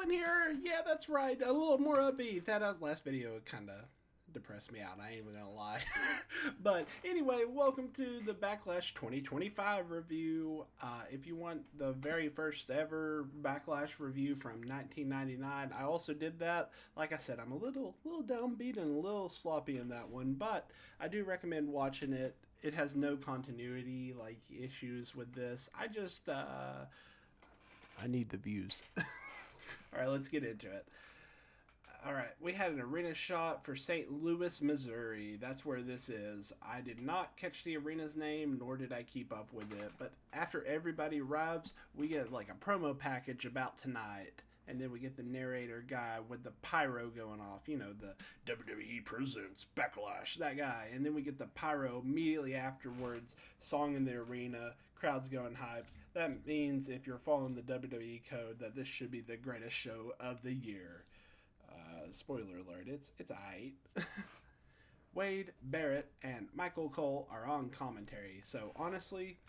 in here. Yeah, that's right. A little more upbeat. That last video kind of depressed me out. I ain't even gonna lie. But anyway, welcome to the Backlash 2025 review. If you want the very first ever Backlash review from 1999, I also did that. Like I said, I'm a little downbeat and a little sloppy in that one, but I do recommend watching it. It has no continuity like issues with this. I need the views. All right, let's get into it. All right, we had an arena shot for St. Louis, Missouri. That's where this is. I did not catch the arena's name, nor did I keep up with it. But after everybody arrives, we get like a promo package about tonight. And then we get the narrator guy with the pyro going off. You know, the WWE Presents Backlash, that guy. And then we get the pyro immediately afterwards, song in the arena, crowds going hyped. That means, if you're following the WWE code, that this should be the greatest show of the year. Spoiler alert, it's aight. Wade Barrett and Michael Cole are on commentary. So honestly,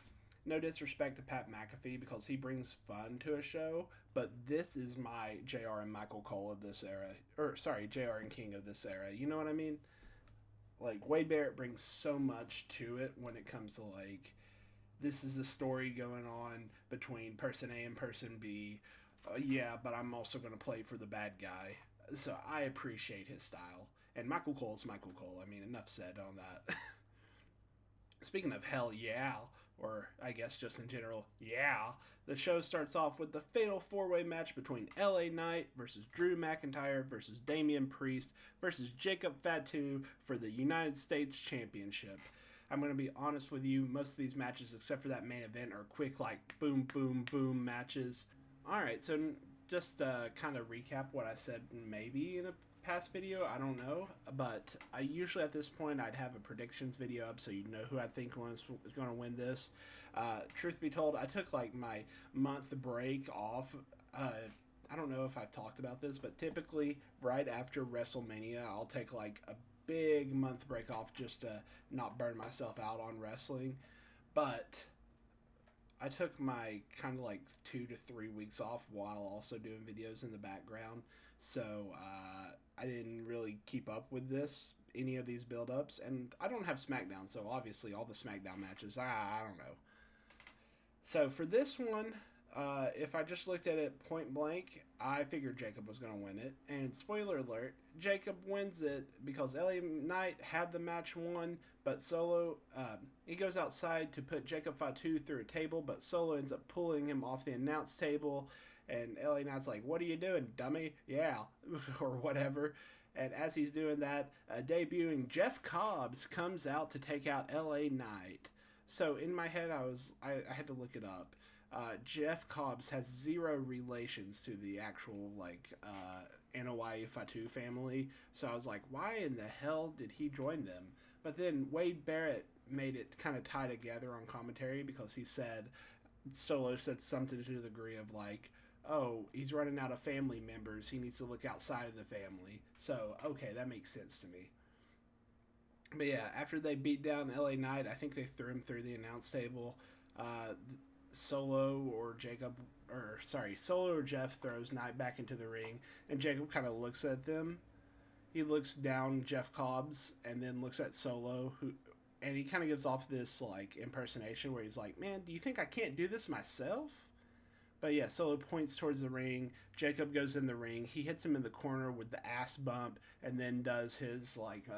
no disrespect to Pat McAfee because he brings fun to a show, but this is my JR and Michael Cole of this era. Or, sorry, JR and King of this era. You know what I mean? Like, Wade Barrett brings so much to it when it comes to, like, this is a story going on between person A and person B. Yeah, but I'm also going to play for the bad guy. So I appreciate his style. And Michael Cole's Michael Cole. I mean, enough said on that. Speaking of hell yeah, or I guess just in general, yeah, the show starts off with the fatal four-way match between LA Knight versus Drew McIntyre versus Damian Priest versus Jacob Fatu for the United States Championship. I'm going to be honest with you, most of these matches, except for that main event, are quick, like, boom, boom, boom matches. Alright, so just kind of recap what I said maybe in a past video, I don't know, but I usually at this point I'd have a predictions video up so you know who I think is going to win this. Truth be told, I took like my month break off. I don't know if I've talked about this, but typically right after WrestleMania I'll take like a big month break off just to not burn myself out on wrestling. But I took my kind of like 2 to 3 weeks off while also doing videos in the background. So I didn't really keep up with any of these build-ups. And I don't have SmackDown, so obviously all the SmackDown matches, I don't know. So for this one, if I just looked at it point blank, I figured Jacob was going to win it. And spoiler alert, Jacob wins it because LA Knight had the match won, but Solo, he goes outside to put Jacob Fatu through a table, but Solo ends up pulling him off the announce table. And LA Knight's like, "What are you doing, dummy?" Yeah, or whatever. And as he's doing that, debuting Jeff Cobbs comes out to take out LA Knight. So in my head, I had to look it up. Jeff Cobbs has zero relations to the actual, like, Anoa'i Fatu family. So I was like, why in the hell did he join them? But then Wade Barrett made it kind of tie together on commentary because he said, Solo said something to the degree of, like, oh, he's running out of family members. He needs to look outside of the family. So, okay, that makes sense to me. But yeah, after they beat down LA Knight, I think they threw him through the announce table. Solo or Jeff throws Knight back into the ring, and Jacob kind of looks at them. He looks down Jeff Cobbs and then looks at Solo, and he kind of gives off this like impersonation where he's like, "Man, do you think I can't do this myself?" But yeah, Solo points towards the ring. Jacob goes in the ring. He hits him in the corner with the ass bump, and then does his like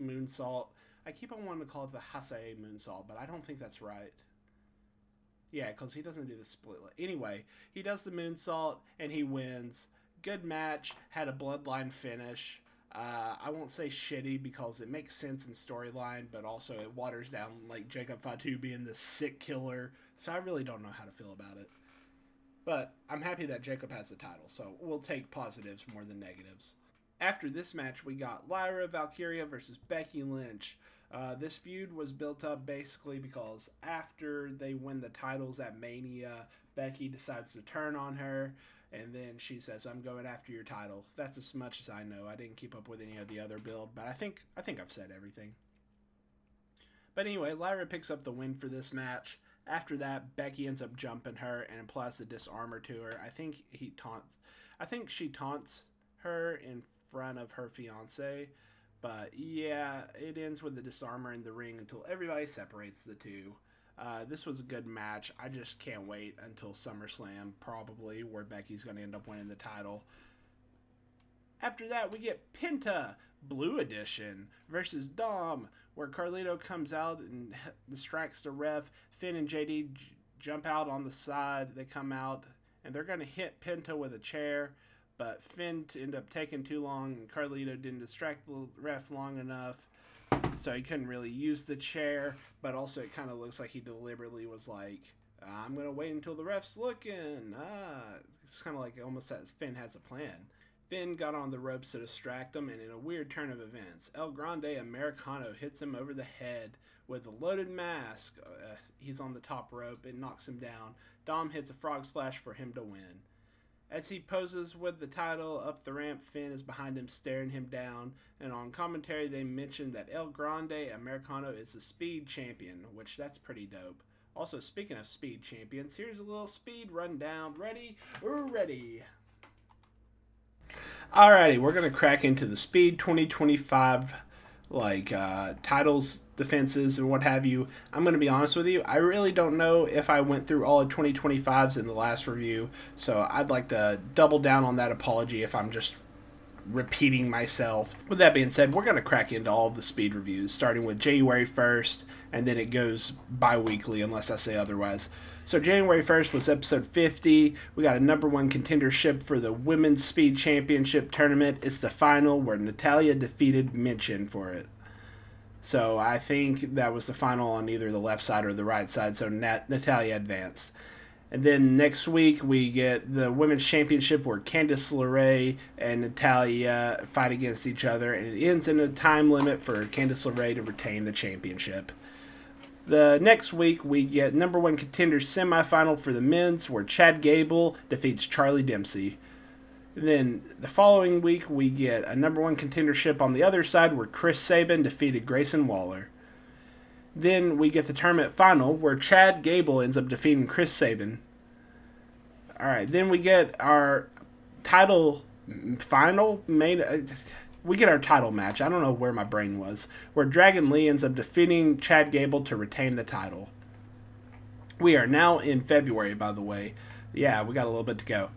moonsault. I keep on wanting to call it the Hasei moonsault, but I don't think that's right. Yeah, because he doesn't do the split. Anyway, he does the moonsault, and he wins. Good match. Had a bloodline finish. I won't say shitty because it makes sense in storyline, but also it waters down like Jacob Fatu being the sick killer. So I really don't know how to feel about it. But I'm happy that Jacob has the title, so we'll take positives more than negatives. After this match, we got Lyra Valkyria versus Becky Lynch. This feud was built up basically because after they win the titles at Mania, Becky decides to turn on her, and then she says, "I'm going after your title." That's as much as I know. I didn't keep up with any of the other build, but I think I've said everything. But anyway, Lyra picks up the win for this match. After that, Becky ends up jumping her and applies the disarmor to her. I think I think she taunts her in front of her fiance. But yeah, it ends with the disarmor in the ring until everybody separates the two. This was a good match. I just can't wait until SummerSlam, probably, where Becky's going to end up winning the title. After that, we get Penta Blue Edition versus Dom, where Carlito comes out and distracts the ref. Finn and JD jump out on the side. They come out, and they're going to hit Penta with a chair. But Finn ended up taking too long, and Carlito didn't distract the ref long enough, so he couldn't really use the chair. But also, it kind of looks like he deliberately was like, I'm going to wait until the ref's looking. It's kind of like almost as Finn has a plan. Finn got on the ropes to distract him, and in a weird turn of events, El Grande Americano hits him over the head with a loaded mask. He's on the top rope. It knocks him down. Dom hits a frog splash for him to win. As he poses with the title up the ramp, Finn is behind him staring him down, and on commentary they mentioned that El Grande Americano is the Speed Champion, which that's pretty dope. Also, speaking of Speed Champions, here's a little Speed rundown. Ready? Ready. Alrighty, we're going to crack into the Speed 2025 titles, defenses, and what have you. I'm going to be honest with you, I really don't know if I went through all of 2025s in the last review, so I'd like to double down on that apology if I'm just repeating myself. With that being said, we're going to crack into all of the Speed reviews, starting with January 1st, and then it goes bi-weekly unless I say otherwise. So January 1st was episode 50. We got a number one contendership for the Women's Speed Championship tournament. It's the final where Natalya defeated Minchin for it. So I think that was the final on either the left side or the right side, so Natalya advanced. And then next week we get the Women's Championship where Candice LeRae and Natalya fight against each other, and it ends in a time limit for Candice LeRae to retain the championship. The next week, we get number one contenders semifinal for the men's, where Chad Gable defeats Charlie Dempsey. Then the following week, we get a number one contendership on the other side, where Chris Sabin defeated Grayson Waller. Then we get the tournament final, where Chad Gable ends up defeating Chris Sabin. Alright, then we get our title final we get our title match. I don't know where my brain was. Where Dragon Lee ends up defeating Chad Gable to retain the title. We are now in February, by the way. Yeah, we got a little bit to go.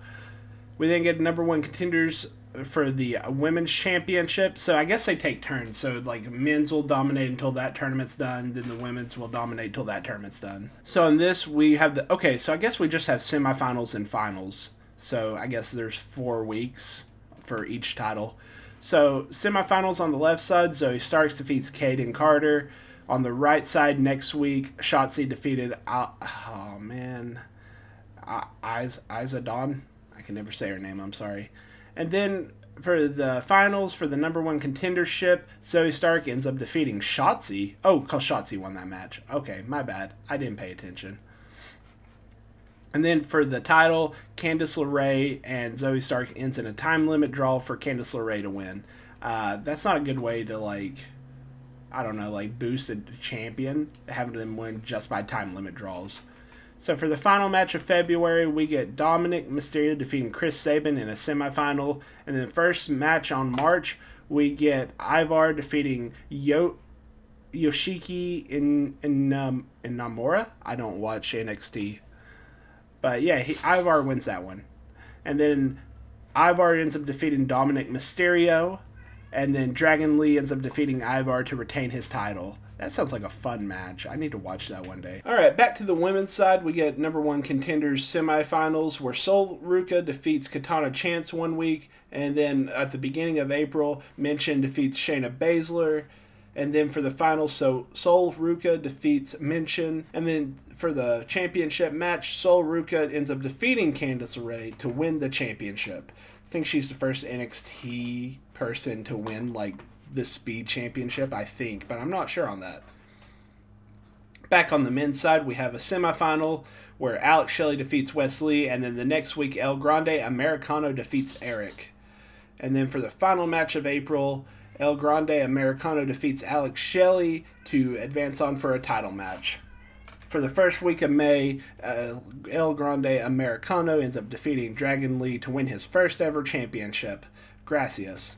We then get number one contenders for the Women's Championship. So I guess they take turns. So men's will dominate until that tournament's done. Then the women's will dominate until that tournament's done. So in this, we have so I guess we just have semifinals and finals. So I guess there's 4 weeks for each title. So, semifinals on the left side, Zoe Starks defeats Kaden Carter. On the right side next week, Shotzi defeated, Izadon. I can never say her name, I'm sorry. And then for the finals, for the number one contendership, Zoe Stark ends up defeating Shotzi. Oh, because Shotzi won that match. Okay, my bad. I didn't pay attention. And then for the title, Candice LeRae and Zoe Stark ends in a time limit draw for Candice LeRae to win. That's not a good way to boost a champion, having them win just by time limit draws. So for the final match of February, we get Dominic Mysterio defeating Chris Sabin in a semifinal. And then the first match on March, we get Ivar defeating Yoshiki in Namura. I don't watch NXT. But yeah, Ivar wins that one. And then Ivar ends up defeating Dominic Mysterio. And then Dragon Lee ends up defeating Ivar to retain his title. That sounds like a fun match. I need to watch that one day. Alright, back to the women's side. We get number one contenders semifinals where Sol Ruka defeats Katana Chance one week. And then at the beginning of April, Minchin defeats Shayna Baszler. And then for the finals, so Sol Ruka defeats Minchin. And then for the championship match, Sol Ruka ends up defeating Candice LeRae to win the championship. I think she's the first NXT person to win, the Speed Championship, I think. But I'm not sure on that. Back on the men's side, we have a semifinal where Alex Shelley defeats Wesley. And then the next week, El Grande Americano defeats Eric. And then for the final match of April, El Grande Americano defeats Alex Shelley to advance on for a title match. For the first week of May, El Grande Americano ends up defeating Dragon Lee to win his first ever championship. Gracias.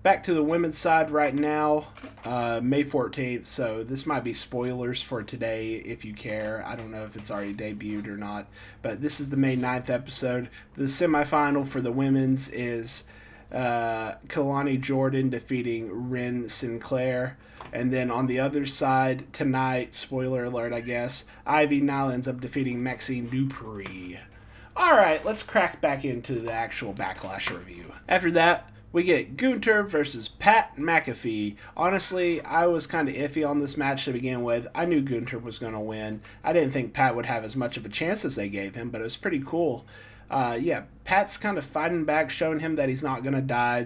Back to the women's side right now, May 14th, so this might be spoilers for today if you care. I don't know if it's already debuted or not, but this is the May 9th episode. The semifinal for the women's is Kalani Jordan defeating Ren Sinclair. And then on the other side, tonight, spoiler alert I guess, Ivy Nile ends up defeating Maxine Dupree. Alright, let's crack back into the actual Backlash review. After that, we get Gunther versus Pat McAfee. Honestly, I was kind of iffy on this match to begin with. I knew Gunther was going to win. I didn't think Pat would have as much of a chance as they gave him, but it was pretty cool. Pat's kind of fighting back, showing him that he's not going to die.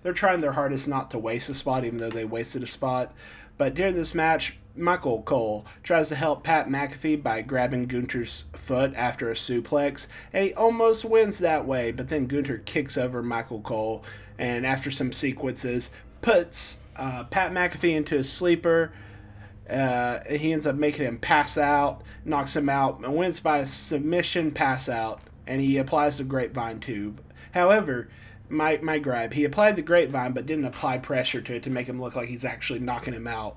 They're trying their hardest not to waste a spot, even though they wasted a spot. But during this match, Michael Cole tries to help Pat McAfee by grabbing Gunther's foot after a suplex, and he almost wins that way, but then Gunther kicks over Michael Cole, and after some sequences, puts Pat McAfee into a sleeper. He ends up making him pass out, knocks him out, and wins by a submission pass out, and he applies the grapevine tube. However, my gripe, he applied the grapevine but didn't apply pressure to it to make him look like he's actually knocking him out.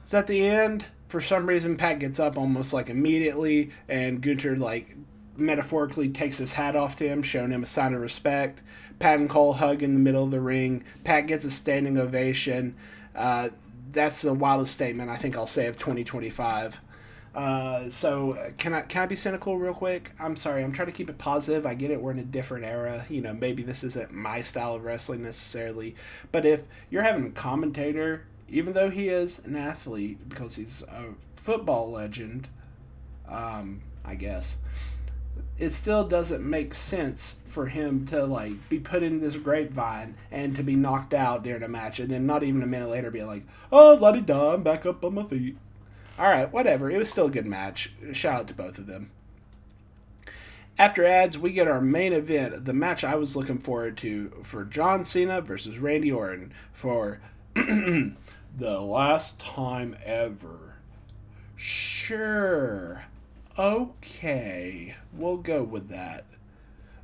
So at the end, for some reason, Pat gets up almost like immediately, and Gunther metaphorically takes his hat off to him, showing him a sign of respect. Pat and Cole hug in the middle of the ring. Pat gets a standing ovation. That's the wildest statement I think I'll say of 2025. So can I be cynical real quick? I'm sorry, I'm trying to keep it positive. I get it, we're in a different era. Maybe this isn't my style of wrestling necessarily. But if you're having a commentator, even though he is an athlete, because he's a football legend, I guess, it still doesn't make sense for him to be put in this grapevine and to be knocked out during a match, and then not even a minute later being like, oh, la-di-da, I'm back up on my feet. Alright, whatever. It was still a good match. Shout out to both of them. After ads, we get our main event, the match I was looking forward to, for John Cena versus Randy Orton for the last time ever. Sure. Okay. We'll go with that.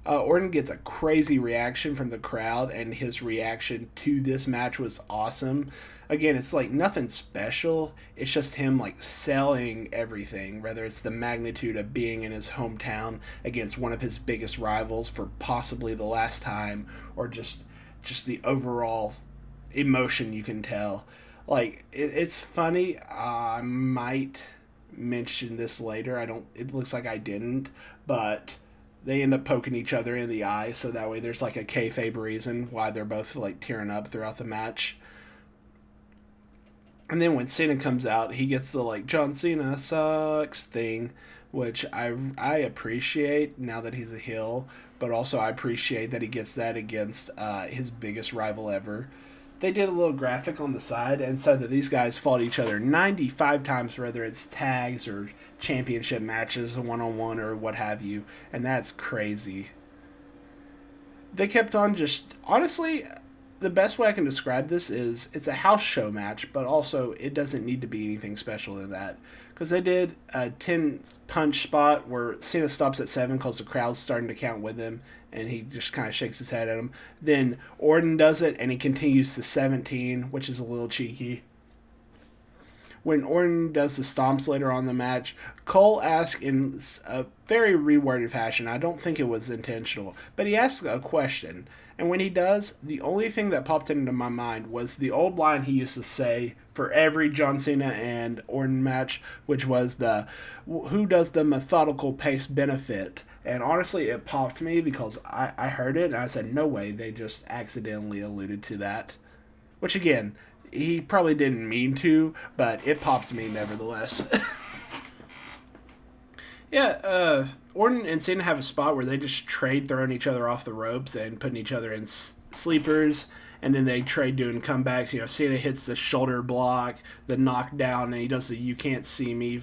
Orton gets a crazy reaction from the crowd, and his reaction to this match was awesome. Again, it's nothing special. It's just him selling everything, whether it's the magnitude of being in his hometown against one of his biggest rivals for possibly the last time, or just the overall emotion you can tell. It's funny. I might mention this later. It looks like I didn't, but they end up poking each other in the eye, so that way there's a kayfabe reason why they're both tearing up throughout the match. And then when Cena comes out, he gets the John Cena sucks thing, which I appreciate now that he's a heel, but also I appreciate that he gets that against his biggest rival ever. They did a little graphic on the side and said that these guys fought each other 95 times, whether it's tags or championship matches, one-on-one or what have you, and that's crazy. They kept on honestly, the best way I can describe this is it's a house show match, but also it doesn't need to be anything special than that. Because they did a 10-punch spot where Cena stops at 7 because the crowd's starting to count with him, and he just kind of shakes his head at him. Then Orton does it, and he continues to 17, which is a little cheeky. When Orton does the stomps later on in the match, Cole asks in a very reworded fashion, I don't think it was intentional, but he asks a question. And when he does, the only thing that popped into my mind was the old line he used to say for every John Cena and Orton match, which was who does the methodical pace benefit? And honestly, it popped me because I heard it and I said, no way, they just accidentally alluded to that. Which again, he probably didn't mean to, but it popped me nevertheless. Orton and Cena have a spot where they just trade throwing each other off the ropes and putting each other in sleepers, and then they trade doing comebacks. Cena hits the shoulder block, the knockdown, and he does the you can't see me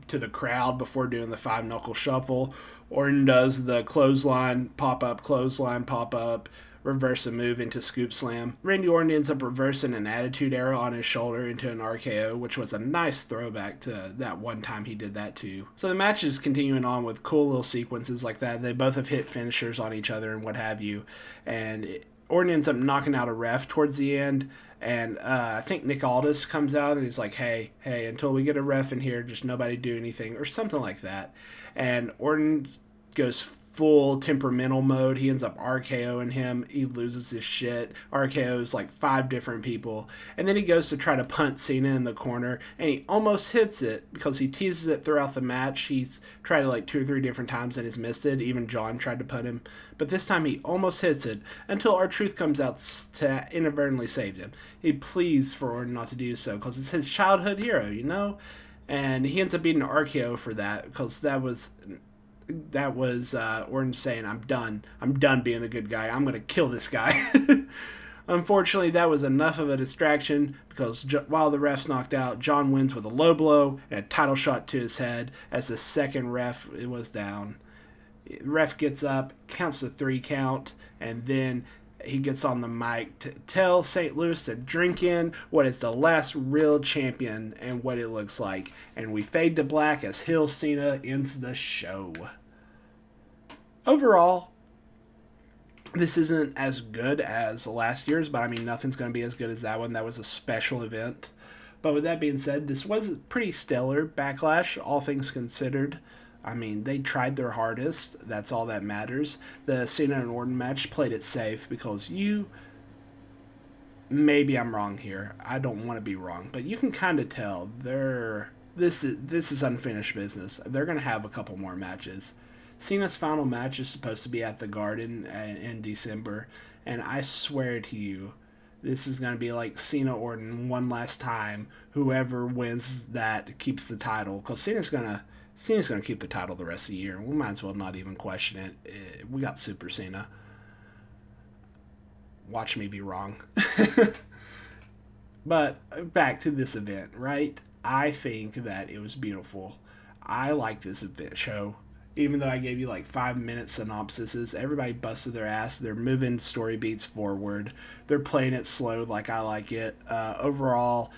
to the crowd before doing the 5-knuckle shuffle. Orton does the clothesline, pop up, reverse a move into scoop slam. Randy Orton ends up reversing an attitude arrow on his shoulder into an RKO, which was a nice throwback to that one time he did that too. So the match is continuing on with cool little sequences like that. They both have hit finishers on each other and what have you. And Orton ends up knocking out a ref towards the end. And I think Nick Aldis comes out and he's like, hey, until we get a ref in here, just nobody do anything, or something like that. And Orton goes full temperamental mode. He ends up RKOing him. He loses his shit. RKOs like 5 different people. And then he goes to try to punt Cena in the corner, and he almost hits it because he teases it throughout the match. He's tried it like 2 or 3 different times and has missed it. Even John tried to punt him. But this time he almost hits it until R-Truth comes out to inadvertently save him. He pleads for Orton not to do so because it's his childhood hero, you know? And he ends up beating an RKO for that because that was Orton saying, I'm done being the good guy, I'm going to kill this guy. Unfortunately, that was enough of a distraction because while the ref's knocked out, John wins with a low blow and a title shot to his head as the second ref was down. Ref gets up, counts the 3 count, and then he gets on the mic to tell St. Louis to drink in what is the last real champion and what it looks like. And we fade to black as Hill Cena ends the show. Overall, this isn't as good as last year's, but I mean, nothing's going to be as good as that one. That was a special event. But with that being said, this was a pretty stellar Backlash, all things considered. I mean, they tried their hardest. That's all that matters. The Cena and Orton match played it safe because maybe I'm wrong here. I don't want to be wrong, but you can kind of tell this is unfinished business. They're going to have a couple more matches. Cena's final match is supposed to be at the Garden in December, and I swear to you, this is going to be like Cena Orton one last time. Whoever wins that keeps the title, because Cena's going to keep the title the rest of the year. We might as well not even question it. We got Super Cena. Watch me be wrong. But back to this event, right? I think that it was beautiful. I like this event show. Even though I gave you like 5-minute synopsises, everybody busted their ass. They're moving story beats forward. They're playing it slow like I like it. Overall,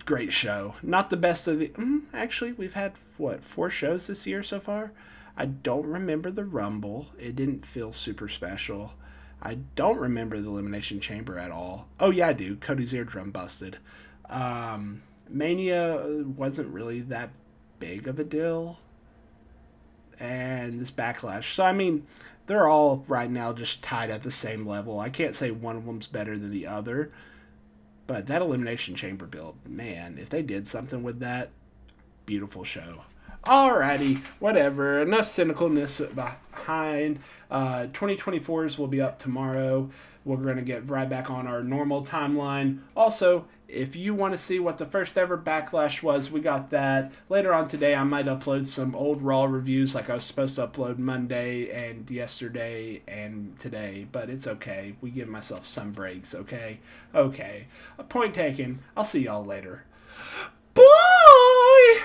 great show. Not the best of the... Actually, we've had, 4 shows this year so far? I don't remember the Rumble. It didn't feel super special. I don't remember the Elimination Chamber at all. Oh, yeah, I do. Cody's eardrum busted. Mania wasn't really that big of a deal. And this Backlash. So, I mean, they're all right now just tied at the same level. I can't say one of them's better than the other. But that Elimination Chamber build, man, if they did something with that, beautiful show. Alrighty, whatever. Enough cynicalness behind. 2024's will be up tomorrow. We're going to get right back on our normal timeline. Also, if you want to see what the first ever Backlash was, we got that. Later on today, I might upload some old Raw reviews like I was supposed to upload Monday and yesterday and today. But it's okay. We give myself some breaks, okay? Okay. Point taken. I'll see y'all later. Bye!